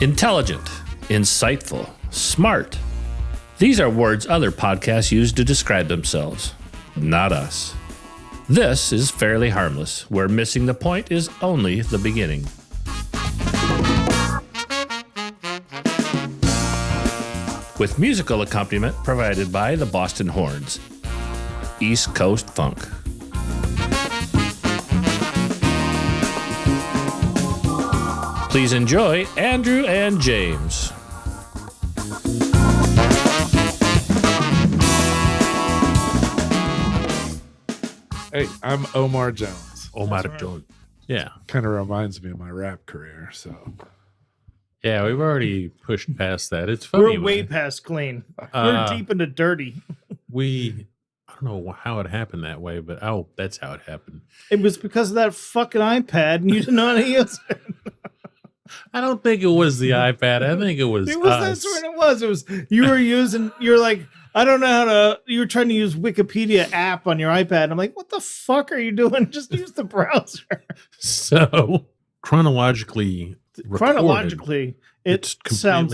Intelligent, insightful, smart. These are words other podcasts use to describe themselves, not us. This is Fairly Harmless, where missing the point is only the beginning. With musical accompaniment provided by the Boston Horns. East Coast Funk. Please enjoy Andrew and James. Hey, I'm Omar Jones. Omar Jones. Yeah. Kind of reminds me of my rap career, so. Yeah, we've already pushed past that. It's funny. We're way past clean. We're deep into dirty. I don't know how it happened that way, but that's how it happened. It was because of that fucking iPad and you didn't know how to use it. I don't think it was the iPad. I think it was us. That's what it was. It was, you're like, I don't know how to, you were trying to use Wikipedia app on your iPad. I'm like, what the fuck are you doing? Just use the browser. So, chronologically, it sounds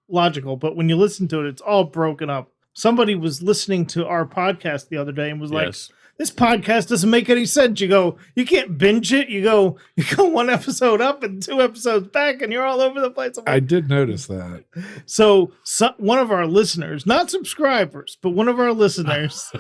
logical, but when you listen to it, it's all broken up. Somebody was listening to our podcast the other day and was like, this podcast doesn't make any sense. You can't binge it. You go one episode up and 2 episodes back and you're all over the place. I did notice that. So one of our listeners, not subscribers, but one of our listeners,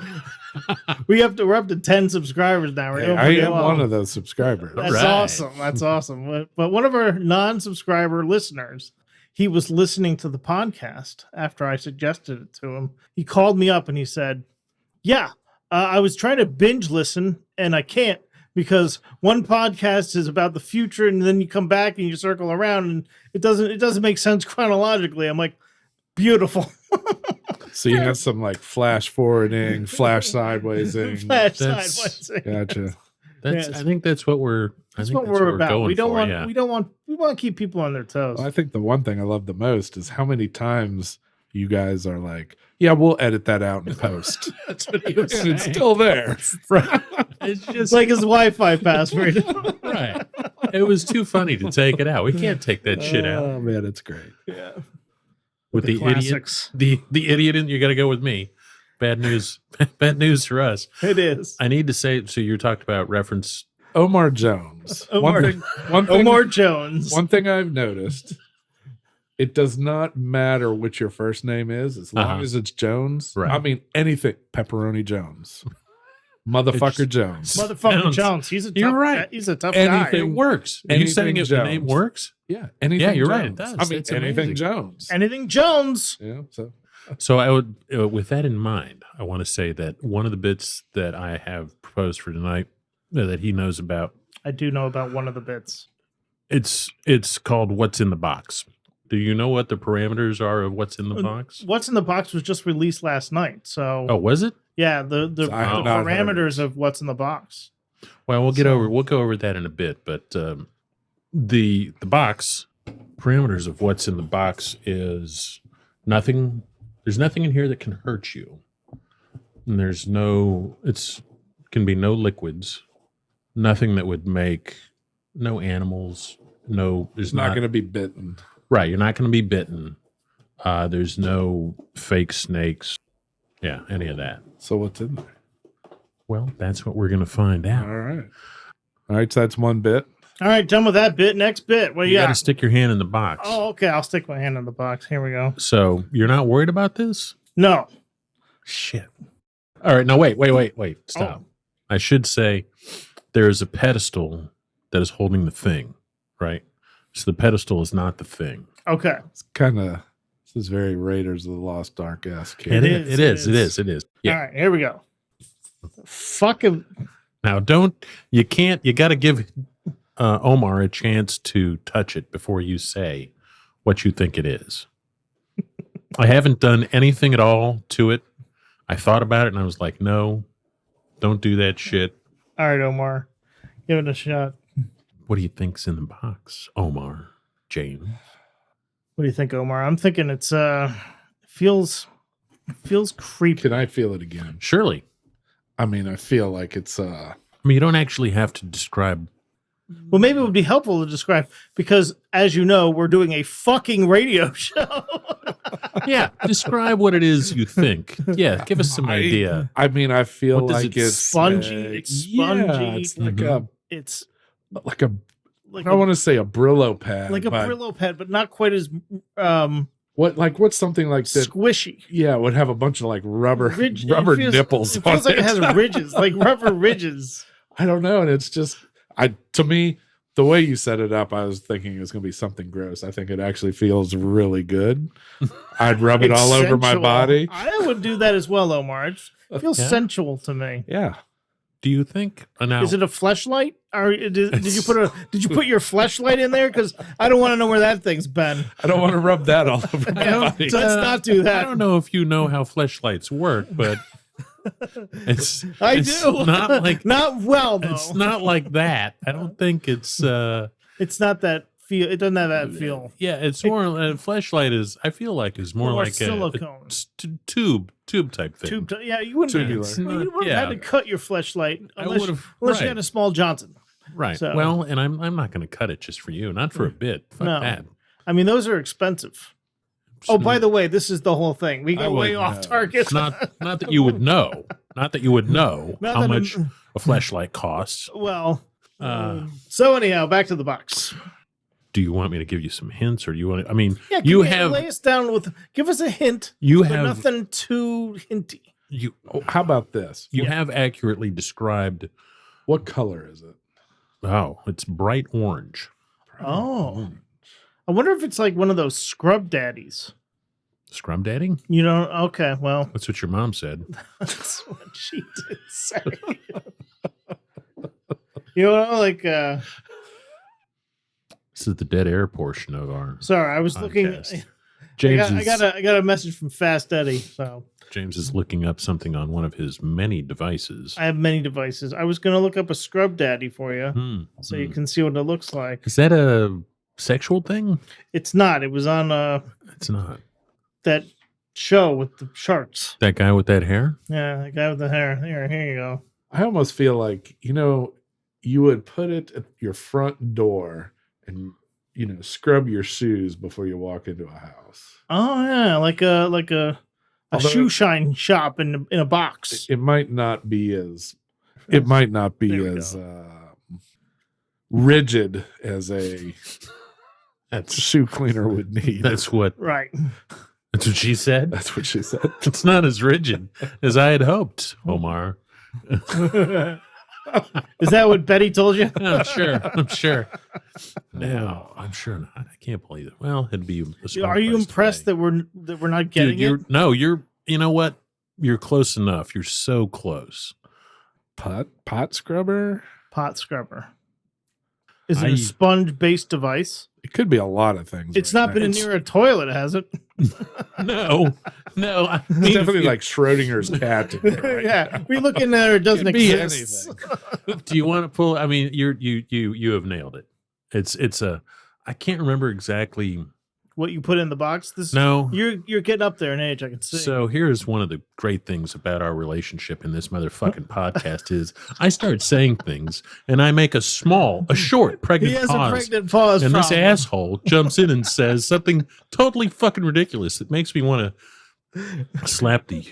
we're up to 10 subscribers now. Hey, I am one of those subscribers. That's awesome. That's awesome. But one of our non-subscriber listeners, he was listening to the podcast after I suggested it to him. He called me up and he said, yeah, I was trying to binge listen and I can't because one podcast is about the future and then you come back and you circle around and it doesn't make sense chronologically. I'm like, beautiful. So you have some like flash forwarding, flash sidewaysing. Sidewaysing. Gotcha. I think that's what we're about. We don't want to keep people on their toes. Well, I think the one thing I love the most is how many times you guys are like, yeah, we'll edit that out in post. That's what he was saying. It's still there. Right. It's just like his Wi-Fi password. Right. It was too funny to take it out. We can't take that shit out. Oh man, it's great. Yeah. With the classics. idiot, the idiot, and you got to go with me. Bad news. Bad news for us. It is. I need to say. So you talked about reference Omar Jones. Omar Jones. One thing I've noticed. It does not matter what your first name is as long as it's Jones. Right. I mean, anything. Pepperoni Jones. Motherfucker Jones. Motherfucker Jones. He's a tough guy. He's a tough guy. It works. Are you saying if the name works? Yeah. Anything Yeah, you're Jones. right. It does. I mean, It's anything amazing. Jones. Anything Jones. Yeah. So I would, with that in mind, I want to say that one of the bits that I have proposed for tonight that he knows about. I do know about one of the bits. It's called "What's in the Box." Do you know what the parameters are of what's in the box? What's in the box was just released last night. So was it? Yeah, the parameters of what's in the box. Well, we'll go over that in a bit, but the box parameters of what's in the box is nothing. There's nothing in here that can hurt you. And can be no liquids, nothing that would make no animals, there's not going to be bitten. Right, you're not going to be bitten. There's no fake snakes. Yeah, any of that. So what's in there? Well, that's what we're going to find out. All right. So that's one bit. All right, done with that bit. Next bit. What you got got? to stick your hand in the box. Oh, okay. I'll stick my hand in the box. Here we go. So you're not worried about this? No. Shit. All right. Now, wait. Stop. I should say there is a pedestal that is holding the thing, right? So the pedestal is not the thing. Okay. It's this is very Raiders of the Lost Ark-esque. It is. Yeah. All right, here we go. Fucking. Now, you got to give Omar a chance to touch it before you say what you think it is. I haven't done anything at all to it. I thought about it and I was like, no, don't do that shit. All right, Omar. Give it a shot. What do you think's in the box, Omar James? What do you think, Omar? I'm thinking it's feels creepy. Can I feel it again? Surely. I mean, I feel like it's I mean, you don't actually have to describe Well, maybe it would be helpful to describe because, as you know, we're doing a fucking radio show. Yeah, describe what it is you think. Yeah, give us some idea. I mean, I feel What does like it it's spongy. It's spongy. Yeah, it's like It's a. I want to say a Brillo pad, like a but Brillo pad, but not quite as what's something like that? squishy. Yeah, would have a bunch of like rubber It nipples. It feels on like it has ridges, like rubber ridges. I don't know, and it's just to me, the way you set it up, I was thinking it was going to be something gross. I think it actually feels really good. I'd rub it It's all over my sensual. body. I would do that as well, Omar. It feels Yeah. sensual to me. Yeah, Do you think? Now, Is it a fleshlight? Or did you put your fleshlight in there? Because I don't want to know where that thing's been. I don't want to rub that all over my body. Let's not do I that. don't know if you know how fleshlights work, but it's I do. not like Not well though. it's not like that. I don't think it's It's not that feel. It doesn't have that feel. yeah, it's more a fleshlight is I feel like is more More like a silicone. tube type thing. Yeah, you wouldn't. Tubular. It's You not- would have yeah. had to cut your fleshlight I unless would've- you right. had a small Johnson. Right. So- Well, and I'm not going to cut it just for you, not for a bit. Fuck No. that. I mean, those are expensive. Oh, by the way, this is the whole thing. We I go way wouldn't off know. target. It's not that you would know. Not that you would know Not how that much a fleshlight costs. Well, Uh, so anyhow, back to the box. do you want me to give you some hints, or do you want? I mean, Yeah, you give me- have lay us down with. Give us a hint. you But have nothing too hinty. you Oh, how about this? you have accurately described. What color is it? Oh, it's bright orange. Oh, I wonder if it's like one of those scrub daddies. Scrum dating? You know? Okay, well, That's what your mom said. that's what she did say. You know, like. This is the dead air portion of our. Sorry, I was looking. Podcast. James I got a message from Fast Eddy. So James is looking up something on one of his many devices. I have many devices. I was gonna look up a scrub daddy for you, Hmm, so hmm. you can see what it looks like. Is that a sexual thing? It's not. It was on It's not. that show with the sharks. That guy with that hair? Yeah, the guy with the hair. Here you go. I almost feel like, you would put it at your front door and, scrub your shoes before you walk into a house. Oh yeah, like a Although- shoe shine shop in a box. It might not be as There we rigid as a That's shoe cleaner would need. that's what Right. that's what she said. That's what she said. It's not as rigid as I had hoped, Omar. Is that what Betty told you? I'm sure. No, I'm sure not. I can't believe it. Well, it'd be. A smart Are you price to impressed pay. that we're not getting Dude, it? you're. You know what? You're close enough. You're so close. Pot scrubber? Pot scrubber. Is it I- a sponge-based device? It could be a lot of things. It's right not now. been near a toilet, has it? No. I It's mean, definitely like Schrodinger's cat. in there, right? Yeah, we look in there, it doesn't Could be exist. anything. do you want to pull? I mean, you have nailed it. It's a. I can't remember exactly. What you put in the box? No. You're getting up there in age, I can see. So here's one of the great things about our relationship in this motherfucking podcast is I start saying things and I make a short, he pregnant has pause. a pregnant pause. And this problem. asshole jumps in and says something totally fucking ridiculous that makes me want to slap the.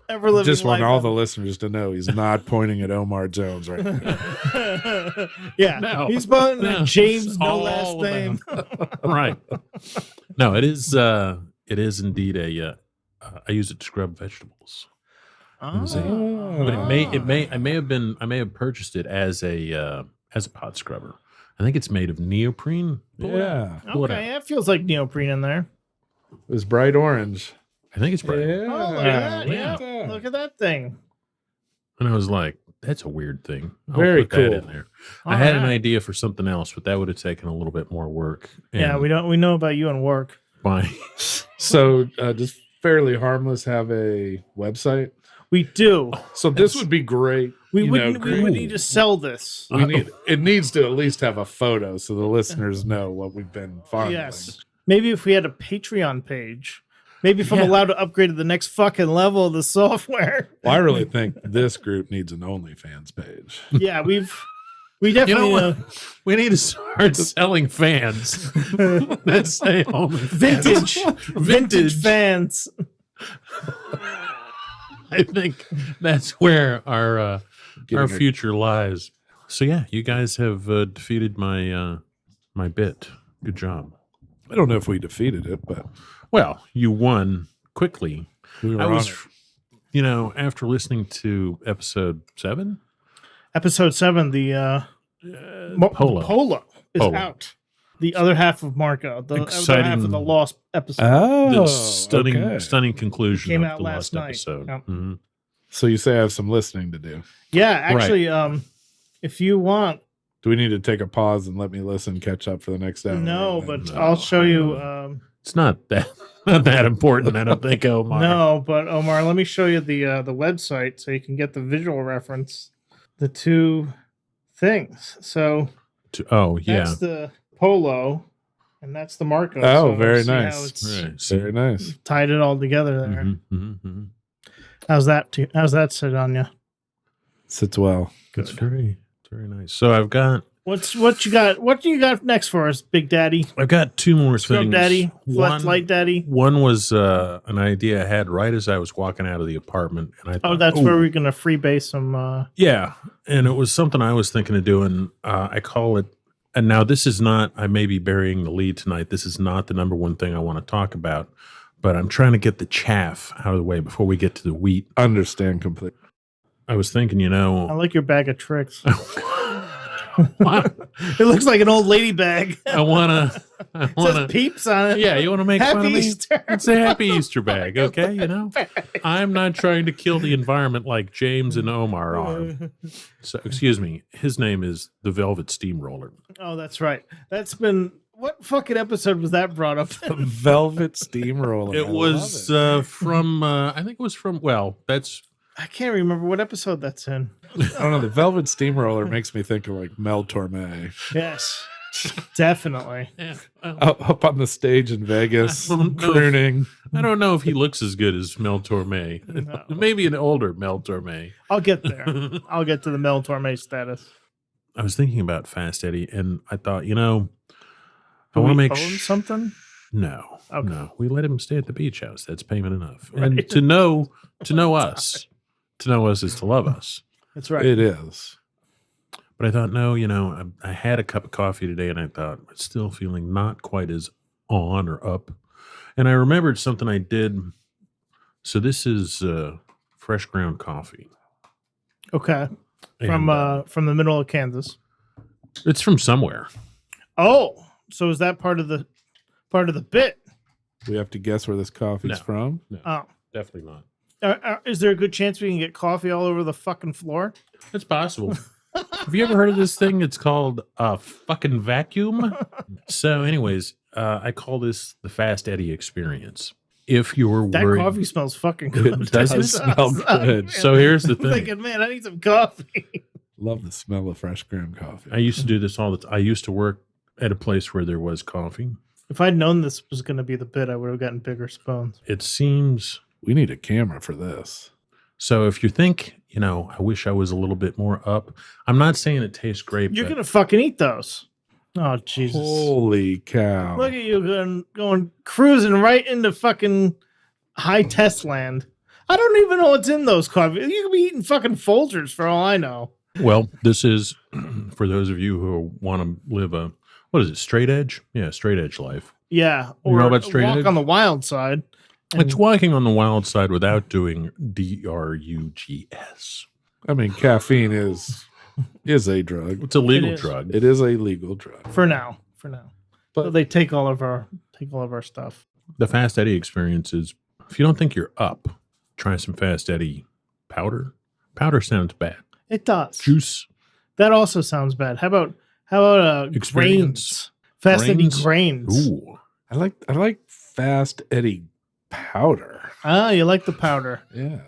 Ever living Just want life all on- the listeners to know he's not pointing at Omar Jones right now. Yeah, No. he's pointing No, at James, it's no all last name. Right. No, it is indeed a. I use it to scrub vegetables. Oh. But I may have purchased it as a pot scrubber. I think it's made of neoprene. Yeah. Pull it Okay, out. that feels like neoprene in there. It was bright orange. I think it's bright. Yeah. Oh, look at that! look at Yeah, that. look at that thing. And I was like, that's a weird thing. I'll Very put that cool. in there. I had an Alright. idea for something else, but that would have taken a little bit more work. Yeah, And we know about you and work. by So does Fairly Harmless have a website? We do. So this would be great. We you would know, we would need to sell this. it needs to at least have a photo so the listeners know what we've been fondling. Yes. Maybe if we had a Patreon page. Maybe if I'm Yeah. allowed to upgrade to the next fucking level of the software. Well, I really think this group needs an OnlyFans page. Yeah, we've We definitely You know what? We need to start selling fans that say only vintage fans. I think that's where our Getting a- future lies. So yeah, you guys have defeated my my bit. Good job. I don't know if we defeated it, but Well, you won quickly. we were I on was, it. you know, after listening to episode 7, Episode 7, the Polo. Polo is Polo. out. The other half of Marco, the other half Exciting. of the Lost episode. Oh, the stunning, stunning conclusion Came of out the last last night. episode. Yep. Mhm. So you say I have some listening to do. Yeah, actually, if you want, Do we need to take a pause and let me listen, catch up for the next hour? no, or but then- I'll show you. It's not that important, I don't think, Omar. No, but Omar, let me show you the website so you can get the visual reference. The two things. So Oh, yeah. that's the Polo, and that's the Marco. Oh, So very see how nice. it's Right. See? Very nice. tied it all together there. Mhm, mhm, mhm. How's that sit on you? Sits well. It's very nice. So I've got What you got? What do you got next for us, Big Daddy? two more Scrub things. Daddy, One, Light Daddy. one was an idea I had right as I was walking out of the apartment, and I thought, Oh, that's where we're gonna freebase some. yeah, and it was something I was thinking of doing. I call it, and now this is not. I may be burying the lead tonight. This is not the number one thing I want to talk about, but I'm trying to get the chaff out of the way before we get to the wheat. Understand completely. I was thinking, you I know, like your bag of tricks. It looks like an old lady bag. I want It to. says peeps on it. Yeah, you want to make fun Happy of me? Easter. It's a happy Easter bag, okay? You know, I'm not trying to kill the environment like James and Omar are. So, excuse me. His name is the Velvet Steamroller. Oh, that's right. That's been what fucking episode was that brought up? Velvet Steamroller. It I was love it. from. I think it was from. Well, that's. I can't remember what episode that's in. I don't know. The Velvet Steamroller makes me think of like Mel Torme Yes, definitely. Yeah, up on the stage in Vegas, I don't know. crooning. I don't know if he looks as good as Mel Torme. No. Maybe an older Mel Torme. I'll get there. I'll get to the Mel Torme status. I was thinking about Fast Eddy, and I thought, you know, I Do want to we make own something. No, Okay. no. We let him stay at the beach house. That's payment enough. Right. And to know us, to know us is to love us. That's right. It is. But I thought, no, you know, I had a cup of coffee today, and I thought, I'm still feeling not quite as on or up. And I remembered something I did. So this is fresh ground coffee. Okay. And, From the middle of Kansas. it's from somewhere. Oh, so is that part of the bit? We have to guess where this coffee's No. from. No, Oh, definitely not. is there a good chance we can get coffee all over the fucking floor? It's possible. Have you ever heard of this thing? It's called a fucking vacuum. So, anyways, I call this the Fast Eddy Experience. If you're That worried, coffee smells fucking good. It does It smell good. so here's the I'm thing. thinking, man, I need some coffee. Love the smell of fresh ground coffee. I used to do this all the time. I used to work at a place where there was coffee. If I'd known this was going to be the bit, I would have gotten bigger spoons. It seems We need a camera for this. so. If you think, you know, I wish I was a little bit more up. I'm not saying it tastes great. You're but going to fucking eat those. Oh, Jesus. Holy cow. Look at you going cruising right into fucking high test land. I don't even know what's in those coffee. You could be eating fucking Folgers for all I know. Well, this is for those of you who want to live a what is it? Straight edge? Yeah, straight edge life. Yeah. You know about straight walk edge? on the wild side. It's walking on the wild side without doing drugs. I mean, caffeine is a drug. It's a legal It is. drug. It is a legal drug. For now. But- So they take all of our stuff. The Fast Eddy Experience is, if you don't think you're up, try some Fast Eddy powder. Powder sounds bad. It does. Juice. That also sounds bad. How about Experience. grains? Fast Eddy grains. Ooh. I like Fast Eddy powder. Ah, you like the powder. Yeah.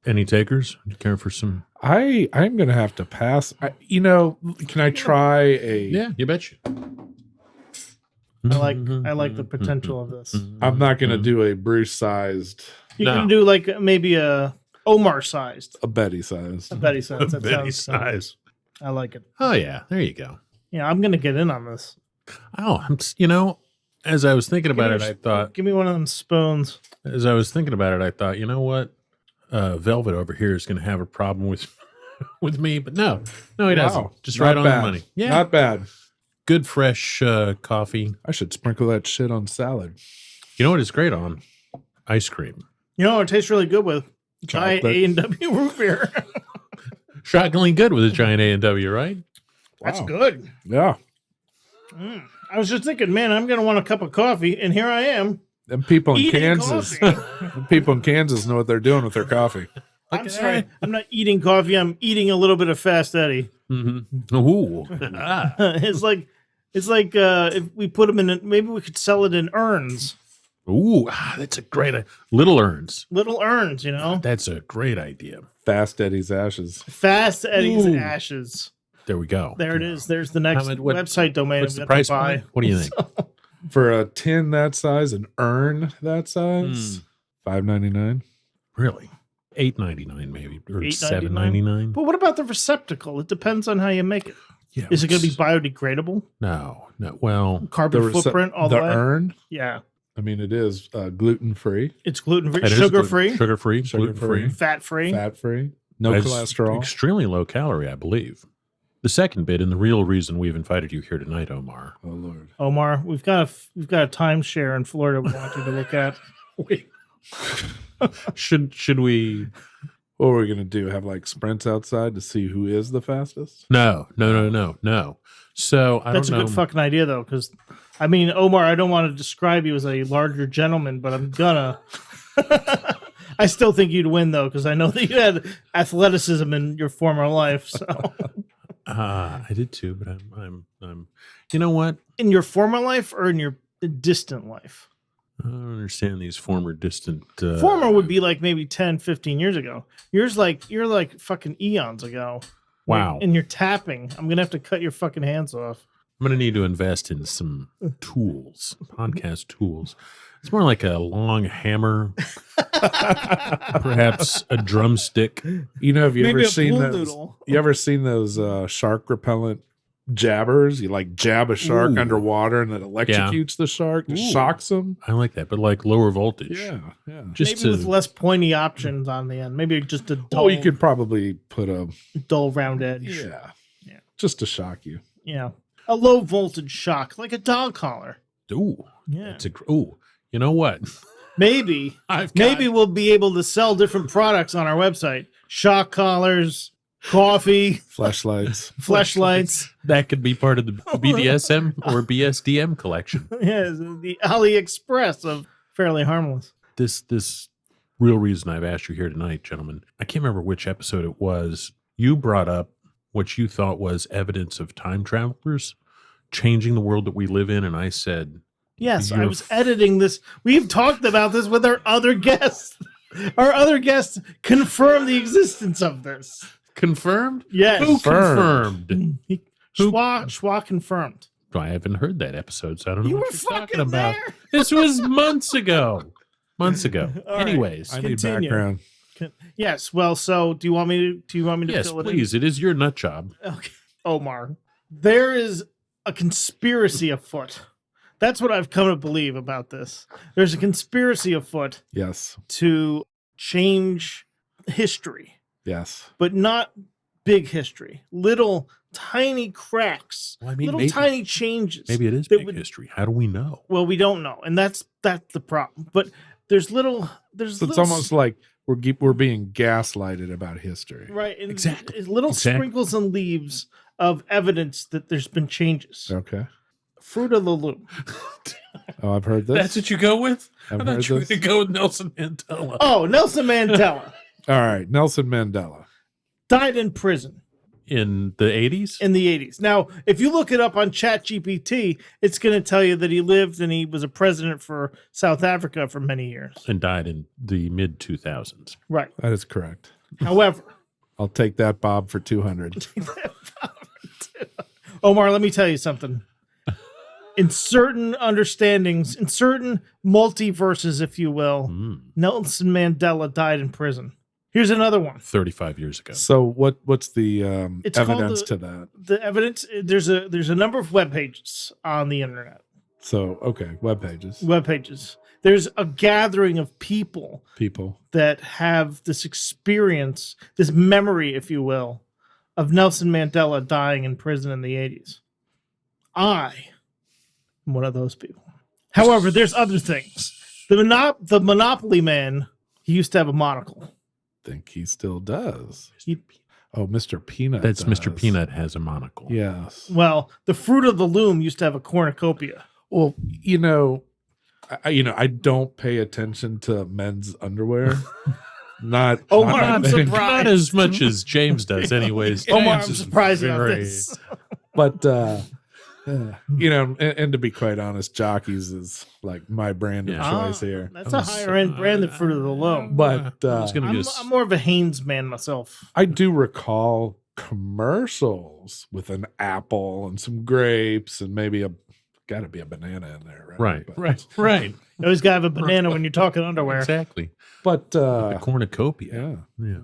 Any takers? Do you care for some? I'm gonna have to pass. Can I try a? Yeah, you betcha. I like the potential of this. I'm not gonna do a Bruce sized, You No. can do like maybe a Omar sized. a Betty sized. A Betty sized. That Betty sounds- size. I like it. Oh yeah, there you go. Yeah, I'm gonna get in on this. Oh, as I was thinking about it, I thought, give me one of them spoons. as I was thinking about it, I thought, you know what? Velvet over here is going to have a problem with with me, but no, he doesn't. Just Not right on bad. the money. Yeah, Not bad. good fresh coffee. I should sprinkle that shit on salad. You know what it's great on? Ice cream. You know, it tastes really good with giant Chocolate. A&W root beer. Shockingly good with a giant A&W, right? That's Wow. good. Yeah. I was just thinking, man, I'm gonna want a cup of coffee, and here I am. Them people in Eating Kansas. coffee. Them people in Kansas know what they're doing with their coffee. I'm sorry, I'm not eating coffee. I'm eating a little bit of Fast Eddy. Mm-hmm. Ooh. It's like if we put them in, maybe we could sell it in urns, Ooh, that's a great little urns. little urns. You know, That's a great idea. Fast Eddie's ashes. Fast Eddy's Ooh. ashes. There we go. There it is. There's the next what- website domain. What's I'm the gonna price buy. point? What do you think? For a tin that size, an urn that size, $5.99. Really? $8.99 maybe, or $8.99? $7.99. But what about the receptacle? It depends on how you make it. Yeah, Is it going to be it's- biodegradable? No. Well, Carbon rece- footprint all the way? urn. Yeah. I mean, it is gluten free, It's gluten free, it is sugar free, sugar free, Sugar-free. gluten free, fat free. fat free, no It's cholesterol. extremely low calorie, I believe. The second bit, and the real reason we've invited you here tonight, Omar. Oh Lord. Omar, we've got a timeshare in Florida we want you to look at. Should we? What are we gonna do? Have like sprints outside to see who is the fastest? No. So I That's a don't know. good fucking idea, though, because I mean, Omar, I don't want to describe you as a larger gentleman, but I'm gonna. I still think you'd win, though, because I know that you had athleticism in your former life. So, I did too, but I'm. You know what? in your former life or in your distant life? I don't understand these former distant. Former would be like maybe 10, 15 years ago. You're like fucking eons ago. Wow. And you're tapping. I'm gonna have to cut your fucking hands off. I'm going to need to invest in some tools, podcast tools. It's more like a long hammer, perhaps a drumstick. You know, have you Maybe ever a seen pool those? noodle. You ever seen those shark repellent jabbers? You like jab a shark Ooh. underwater and it electrocutes the shark, just Ooh. shocks them. I like that, but like lower voltage. Yeah. Just Maybe with less pointy options on the end. Maybe just a dull, Oh, you could probably put a dull round edge. yeah, Yeah. just to shock you. Yeah. A low voltage shock, like a dog collar. ooh, Yeah. it's ooh. You know what? Maybe maybe we'll be able to sell different products on our website. Shock collars, coffee, Flashlights. fleshlights. that could be part of the BDSM or BSDM collection. Yeah, the AliExpress of Fairly Harmless. This real reason I've asked you here tonight, gentlemen. I can't remember which episode it was. You brought up what you thought was evidence of time travelers changing the world that we live in, and I said, Yes, I You're was editing this. We've talked about this with our other guests. Our other guests confirm the existence of this. confirmed? Yes. Who Confirmed. confirmed? Schwa confirmed. I haven't heard that episode, so I don't know You what were you're fucking talking about. there. This was months ago. Months ago. All right. Anyways, I need Continue. background. Yes. Well, so do you want me to yes, fill it please. It is your nut job. in? Okay. Omar, there is a conspiracy afoot. That's what I've come to believe about this. There's a conspiracy afoot Yes. to change history, Yes. but not big history. Little tiny cracks, Well, I mean, little maybe- tiny changes. Maybe it is that big would- history. How do we know? Well, we don't know, and that's the problem. But there's little. There's So it's little almost like we're being gaslighted about history. right. And Exactly. Little Exactly. sprinkles and leaves of evidence that there's been changes. Okay. Fruit of the loom. Oh, I've heard this. That's what you go with? I've I heard thought you were this. going to go with Nelson Mandela. Oh, Nelson Mandela All right. Nelson Mandela. died in prison In the 80s? in the 80s. Now, if you look it up on ChatGPT, it's going to tell you that he lived and he was a president for South Africa for many years. And died in the mid 2000s. Right. That is correct. However, I'll take that, Bob, for 200. Omar, let me tell you something. In certain understandings, in certain multiverses, if you will, Mm. Nelson Mandela died in prison. Here's another one. 35 years ago. So what's the It's called evidence to that? The evidence, there's a number of web pages on the internet. So, okay, web pages. Web pages. There's a gathering of people that have this experience, this memory, if you will, of Nelson Mandela dying in prison in the 80s. I am one of those people. However, there's other things. The Monopoly man, he used to have a monocle. Think he still does. He- Mr. Peanut. That's does. Mr. Peanut has a monocle. Yes. Well, the Fruit of the Loom used to have a cornucopia. Well, I don't pay attention to men's underwear. Not. Omar, not I'm that big. surprised. Not as much as James does, anyways. Omar, James I'm is surprised about very- this. But and to be quite honest, Jockeys is like my brand of choice here. That's a higher end brand than Fruit of the Loom. But I was gonna I'm guess- more of a Hanes man myself. I do recall commercials with an apple and some grapes and maybe got to be a banana in there, right? right. You always gotta have a banana when you're talking underwear. Exactly. But The cornucopia. yeah.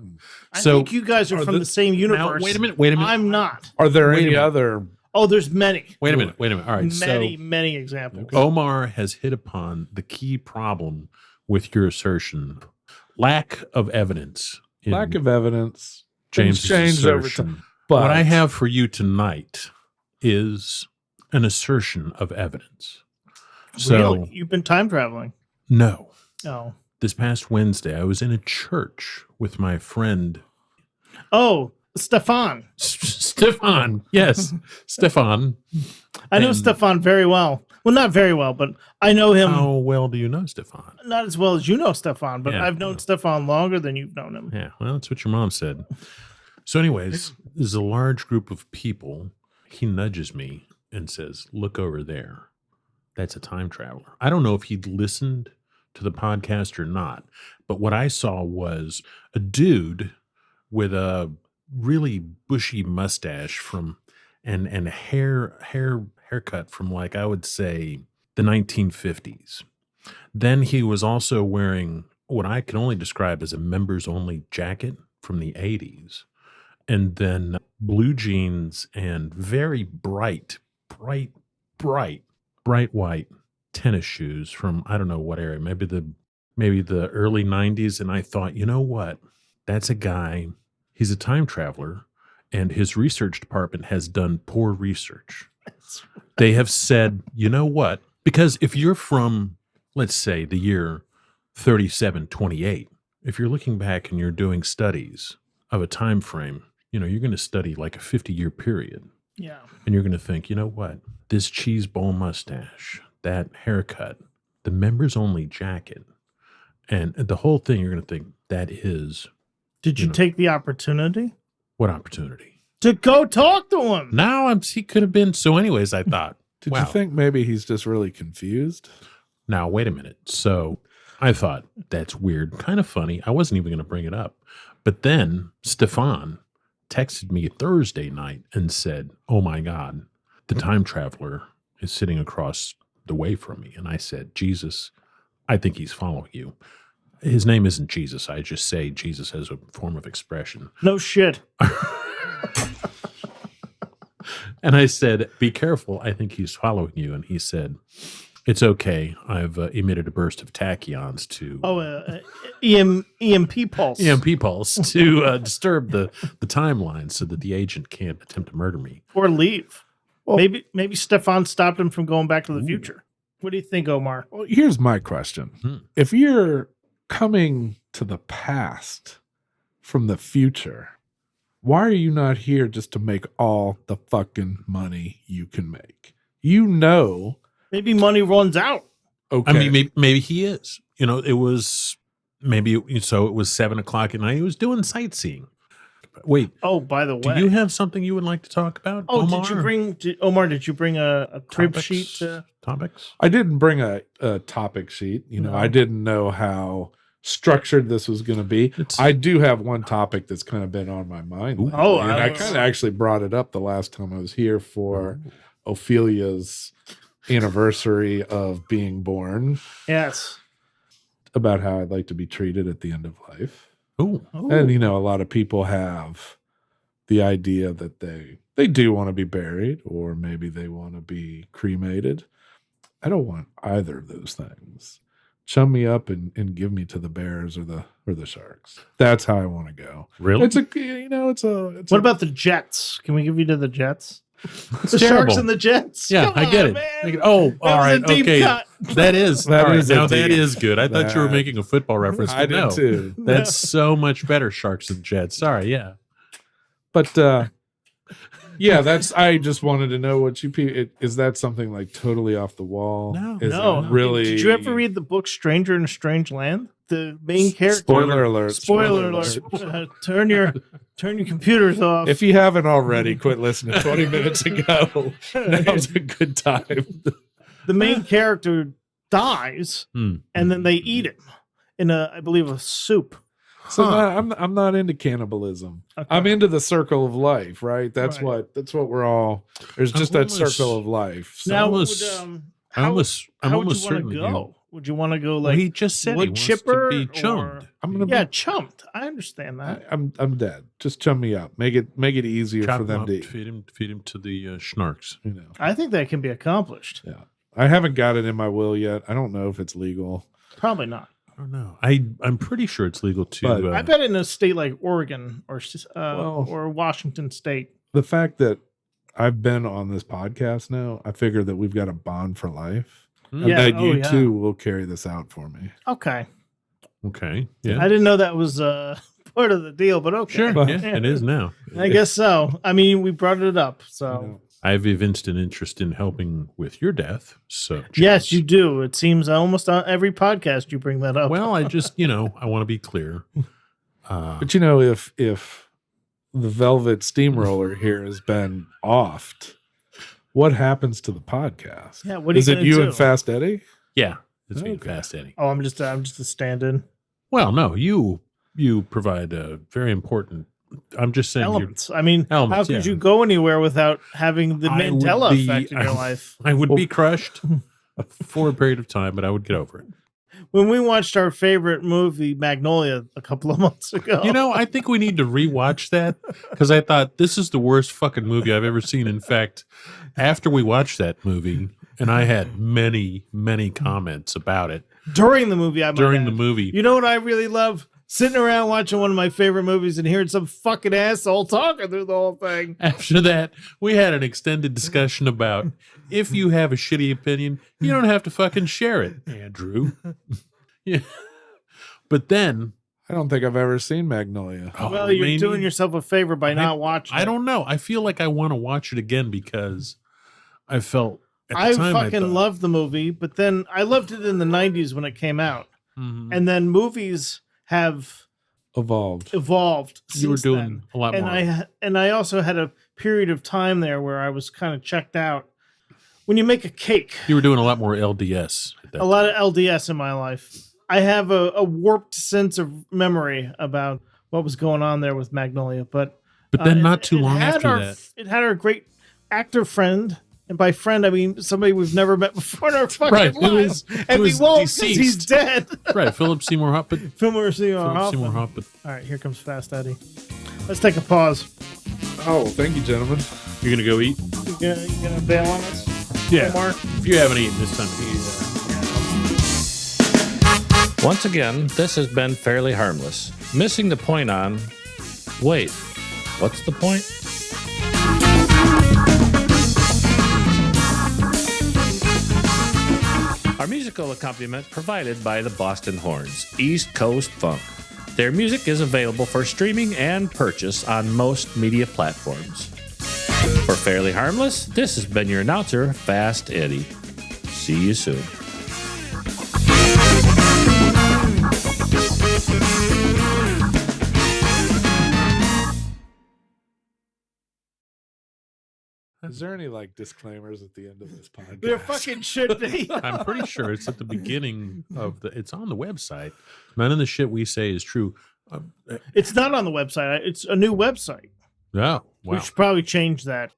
I So- think you guys are from the same universe. Now, wait a minute. I'm not. Are there Wait a any minute. other? Oh, there's many. Wait a minute. All right. Many examples. Omar has hit upon the key problem with your assertion: lack of evidence. in Lack of evidence. James' Things changed over assertion. time. But What I have for you tonight is an assertion of evidence. So Really? You've been time traveling. no, Oh. this past Wednesday I was in a church with my friend Oh, Stefan. Stefan. Yes, Stefan. I know And- Stefan very well. Well, not very well, but I know him How well do you know Stefan? not as well as you know Stefan, but Yeah. I've known Stefan longer than you've known him. Yeah, well, that's what your mom said. So, anyways, there's a large group of people. He nudges me and says, "Look over there. That's a time traveler." I don't know if he'd listened to the podcast or not, but what I saw was a dude with a really bushy mustache and a haircut from, like, I would say the 1950s. Then he was also wearing what I can only describe as a members only jacket from the 80s. And then blue jeans and very bright white tennis shoes from I don't know what area, maybe the early 90s. And I thought, you know what? That's a guy, he's a time traveler, and his research department has done poor research. They have said, you know what? Because if you're from, let's say, the year 3728, if you're looking back and you're doing studies of a time frame, you're going to study like a 50-year period. Yeah. And you're going to think, you know what? This cheese bowl mustache, that haircut, the members only jacket, and the whole thing, you're going to think that is Did you take the opportunity what opportunity? to go talk to him? Now he could have been. So anyways, I thought, did wow. you think maybe he's just really confused? Now, wait a minute. So I thought, that's weird, kind of funny. I wasn't even going to bring it up. But then Stefan texted me Thursday night and said, "Oh my God, the time traveler is sitting across the way from me." And I said, "Jesus, I think he's following you." His name isn't Jesus. I just say Jesus as a form of expression. No shit. And I said, "Be careful. I think he's following you." And he said, "It's okay. I've emitted a burst of tachyons to EMP pulse. EMP pulse to disturb the timeline so that the agent can't attempt to murder me." Or leave. Well- maybe Stefan stopped him from going back to the future. What do you think, Omar? Well, here's my question. If you're coming to the past from the future, why are you not here just to make all the fucking money you can make? Maybe money runs out. Okay. I mean, maybe he is. It was it was 7:00 at night. He was doing sightseeing. Wait, Oh, by the way. do you have something you would like to talk about? Oh, Omar? did you bring a crib Topics? sheet to Topics? I didn't bring a topic sheet. No. I didn't know how structured this was going to be. It's- I do have one topic that's kind of been on my mind. lately, Oh, and I kind of actually brought it up the last time I was here for Ophelia's anniversary of being born, Yes. about how I'd like to be treated at the end of life. Oh, And a lot of people have the idea that they do want to be buried, or maybe they want to be cremated. I don't want either of those things. Chum me up and give me to the bears or the sharks. That's how I want to go. really? It's a What about the Jets? Can we give you to the Jets? It's The terrible. Sharks and the Jets. Yeah, Come I get on, it. man. I get- oh, That all was a right. deep Okay. cut. That is That all right. is a Now that deep- is good. I thought you were that- making a football reference. I but did no. too. That's so much better, Sharks and Jets. Sorry, yeah. But yeah, I just wanted to know what is that something like totally off the wall? No. Is No, it really? Did you ever read the book Stranger in a Strange Land? The main character. Spoiler alert! Spoiler alert. Turn your computers off. If you haven't already, quit listening 20 minutes ago. Now's a good time. The main character dies, and then they eat him in I believe, a soup. So I'm not into cannibalism. Okay. I'm into the circle of life, right? That's Right. what we're all. There's just that circle of life. So Now, I'm how almost would you want certain to that go? Would you want to go Well, like he just said he wood wants chipper to be or- chummed. I'm gonna yeah, chumped? I understand that. I'm dead. Just chum me up. Make it easier Chop for him them up, to eat. feed him to the schnarks. I think that can be accomplished. Yeah. I haven't got it in my will yet. I don't know if it's legal. Probably not. I don't know. I'm pretty sure it's legal to. But- I bet in a state like Oregon or Well- or Washington State. The fact that I've been on this podcast now, I figure that we've got a bond for life. And Yeah. that Oh, you yeah. too will carry this out for me. Okay, Okay. Yeah. I didn't know that was part of the deal, but okay. Sure. But- Yeah, it is now. I guess so. I mean, we brought it up, You so know? I've evinced an interest in helping with your death. So yes, you do. It seems almost on every podcast you bring that up. Well, I just I want to be clear. But if the velvet steamroller here has been offed, what happens to the podcast? Yeah, what are is you it gonna you do? and Fast Eddy? Yeah, it's me, Okay. Fast Eddy. Oh, I'm just a stand-in. Well, no, you provide a very important. I'm just saying. Elements. I mean, Elements, how could yeah. you go anywhere without having the I would Mandela be- effect in your life? I would be crushed for a period of time, but I would get over it. When we watched our favorite movie, Magnolia, a couple of months ago, I think we need to rewatch that because I thought this is the worst fucking movie I've ever seen. In fact, after we watched that movie, and I had many, many comments about it during the movie, during the movie. You know what I really love? Sitting around watching one of my favorite movies and hearing some fucking asshole talking through the whole thing. After that, we had an extended discussion about if you have a shitty opinion, you don't have to fucking share it, Andrew. Yeah. But then, I don't think I've ever seen Magnolia. Well, you're maybe- doing yourself a favor by not watching I it. don't know. I feel like I want to watch it again because I felt at the I time fucking thought, love the movie, but then I loved it in the 90s when it came out. Mhm. And then movies have Evolved. evolved since you were doing then. a lot And more. I also had a period of time there where I was kind of checked out. When you make a cake, You were doing a lot more LDS. At that a lot of LDS in my life. I have a warped sense of memory about what was going on there with Magnolia, but then not too it long had after our, that. it had our great actor friend, and by friend I mean somebody we've never met before in our fucking Right, who lives, is- and who we is won't because deceased. he's dead. Right, Philip Seymour Hoffman. Philip Seymour Hoffman. All right, here comes Fast Eddy. Let's take a pause. Oh, thank you, gentlemen. You're gonna go eat? You gonna bail on us? Yeah. Omar? If you haven't eaten this time of year. Once again, this has been fairly harmless. Missing the point on. Wait, what's the point? Our musical accompaniment provided by the Boston Horns, East Coast Funk. Their music is available for streaming and purchase on most media platforms. For Fairly Harmless, this has been your announcer, Fast Eddy. See you soon. Is there any like disclaimers at the end of this podcast? There fucking should be. I'm pretty sure it's at the beginning of it's on the website. None of the shit we say is true. It's not on the website. It's a new website. Oh, We wow. should probably change that.